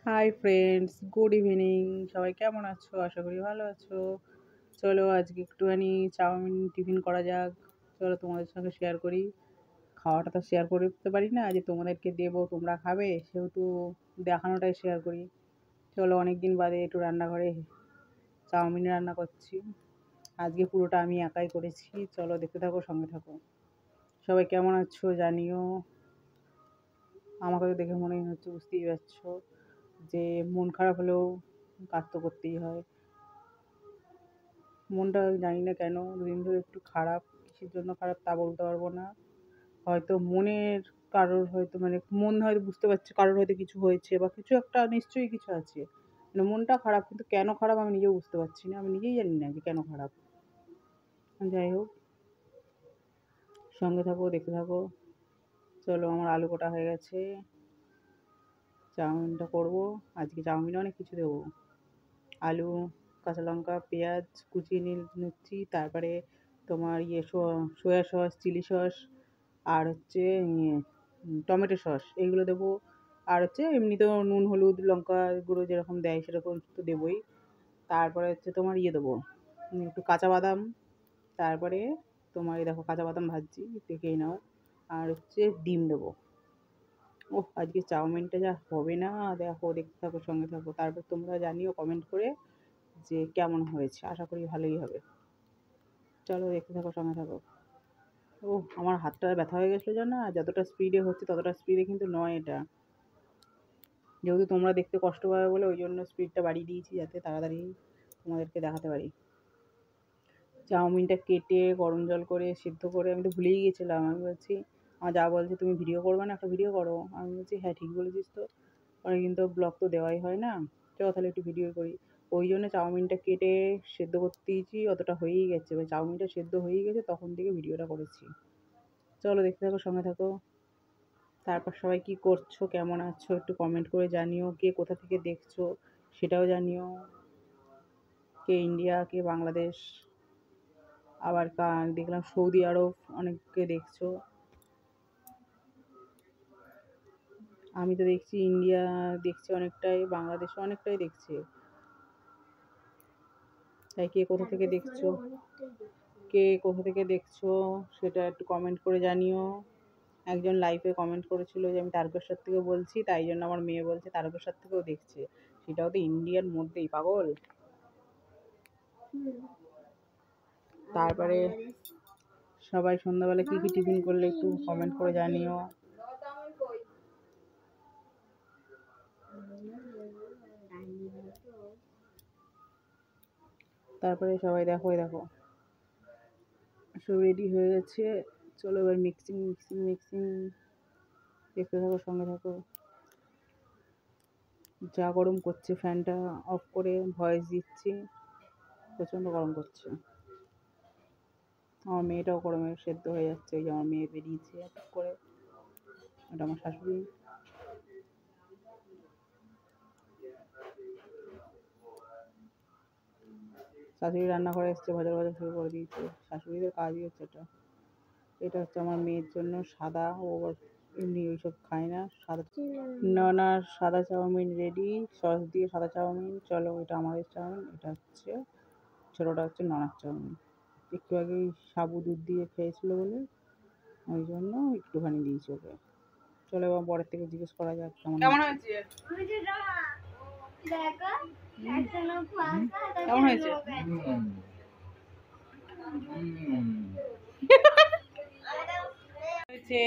Hi friends, good evening. সবাই কেমন আছো? আশা করি ভালো আছো। চলো আজকে একটুখানি চাউমিন টিফিন করা যাক। চলো তোমাদের সঙ্গে শেয়ার করি। খাওয়াটা তো শেয়ার করতে পারি না, যে তোমাদেরকে দেবো তোমরা খাবে, সেহেতু দেখানোটাই শেয়ার করি। চলো, অনেক দিন বাদে একটু রান্নাঘরে চাউমিন রান্না করছি। আজকে পুরোটা আমি একাই করেছি। চলো দেখতে থাকো, সঙ্গে থাকো। সবাই কেমন আছো জানিও। আমাকে তো দেখে মনেই হচ্ছে, বুঝতেই পারছো যে মন খারাপ হলেও কাজ তো করতেই হয়। মনটা জানি না কেন দুদিন ধরে একটু খারাপ। কিসের জন্য খারাপ তা বলতে পারবো না। হয়তো মনের কারোর হয়তো মন হয়তো বুঝতে পারছে কারোর হয়তো কিছু হয়েছে বা কিছু একটা নিশ্চয়ই কিছু আছে। মনটা খারাপ, কিন্তু কেন খারাপ আমি নিজেও বুঝতে পারছি না। আমি নিজেই জানি না যে কেন খারাপ। যাই হোক, সঙ্গে থাকো, দেখতে থাকো। চলো, আমার আলু কাটা হয়ে গেছে। চাউমিনটা করবো। আজকে চাউমিনে অনেক কিছু দেবো। আলু, কাঁচা লঙ্কা, পেঁয়াজ কুচিয়ে নিচ্ছি। তারপরে তোমার সোয়া সস, চিলি সস, আর হচ্ছে টমেটো সস, এইগুলো দেবো। আর হচ্ছে এমনিতেও নুন, হলুদ, লঙ্কা গুঁড়ো যেরকম দেয় সেরকম তো দেবোই। তারপরে হচ্ছে তোমার দেবো একটু কাঁচা বাদাম। তারপরে তোমার এই দেখো কাঁচা বাদাম ভাজছি, দেখেই নাও। আর হচ্ছে ডিম দেবো। ওহ, আজকে চাউমিনটা যা হবে না, দেখো, দেখতে থাকো, সঙ্গে থাকো। তারপর তোমরা জানিও কমেন্ট করে যে কেমন হয়েছে। আশা করি ভালোই হবে। চলো দেখতে থাকো, সঙ্গে থাকো। ও, আমার হাতটা ব্যথা হয়ে গেছিলো জানো। আর যতটা স্পিডে হচ্ছে ততটা স্পিডে কিন্তু নয় এটা। যেহেতু তোমরা দেখতে কষ্ট পাবে বলে ওই জন্য স্পিডটা বাড়িয়ে দিয়েছি, যাতে তাড়াতাড়ি তোমাদেরকে দেখাতে পারি। চাউমিনটা কেটে গরম জল করে সিদ্ধ করে, আমি তো ভুলেই গেছিলাম। আমি বলছি, আমার যা বলছে তুমি ভিডিও করবে না, একটা ভিডিও করো। আমি বলছি হ্যাঁ ঠিক বলেছিস তো, অনেকদিন তো ব্লগ তো দেওয়াই হয় না। চলো তাহলে একটু ভিডিও করি। ওই জন্য চাউমিনটা কেটে সেদ্ধ করতে দিয়েছি। অতটা হয়েই গেছে, এবার চাউমিনটা সেদ্ধ হয়েই গেছে, তখন থেকে ভিডিওটা করেছি। চলো দেখতে থাকো, সঙ্গে থাকো। তারপর সবাই কি করছো, কেমন আছো, একটু কমেন্ট করে জানিও। কে কোথা থেকে দেখছো সেটাও জানিও। কে ইন্ডিয়া, কে বাংলাদেশ, আবার দেখলাম সৌদি আরব অনেককে দেখছো। আমি তো দেখছি ইন্ডিয়া দেখছে অনেকটাই, বাংলাদেশও অনেকটাই দেখছে। তাই কে কোথা থেকে দেখছো, সেটা একটু কমেন্ট করে জানিও। একজন লাইভে কমেন্ট করেছিল যে আমি তারকেশ্বর থেকে বলছি, তাই জন্য আমার মেয়ে বলছে তারকেশ্বর থেকেও দেখছে। সেটাও তো ইন্ডিয়ার মধ্যেই, পাগল। তারপরে সবাই সন্ধ্যাবেলা কি কি টিফিন করলে একটু কমেন্ট করে জানিও। তারপরে সবাই দেখো, দেখো সব রেডি হয়ে গেছে। চলো এবার মিক্সিং মিক্সিং মিক্সিং দেখতে থাকো, সঙ্গে থাকো। যা গরম করছে, ফ্যানটা অফ করে ভয়েস দিচ্ছি, প্রচণ্ড গরম করছে। আমার মেয়েটাও গরমে সেদ্ধ হয়ে যাচ্ছে। ওই যে আমার মেয়ে বেরিয়েছে এক করে, এটা আমার শাশুড়ি। শাশুড়ি রান্নাঘরে এসছে, ভাজা ভাজা শুরু করে দিয়েছে। শাশুড়িদের কাজই হচ্ছে এটা। এটা হচ্ছে আমার মেয়ের জন্য সাদা, ও এমনি ওইসব খায় না। সাদা নানার সাদা চাউমিন রেডি, সস দিয়ে সাদা চাউমিন। চলো, এটা আমাদের চাউমিন, এটা হচ্ছে ছোটোটা হচ্ছে ননার চাউমিন। একটু আগেই সাবু দুধ দিয়ে খেয়েছিল বলে ওই জন্য একটুখানি দিয়েছি ওকে। চলো এবার বরের থেকে জিজ্ঞেস করা যাক কেমন হয়েছে। কেমন হয়েছে? হয়েছে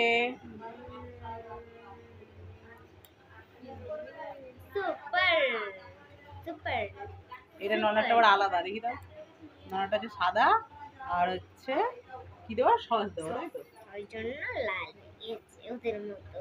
সুপার সুপার। এটা ননারটা আবার আলাদা, দেখি দাও। ননারটা হচ্ছে সাদা, আর হচ্ছে কি দেওয়া, সস দেওয়া, তাই তো। ওই জন্য লাল ওদের মতো।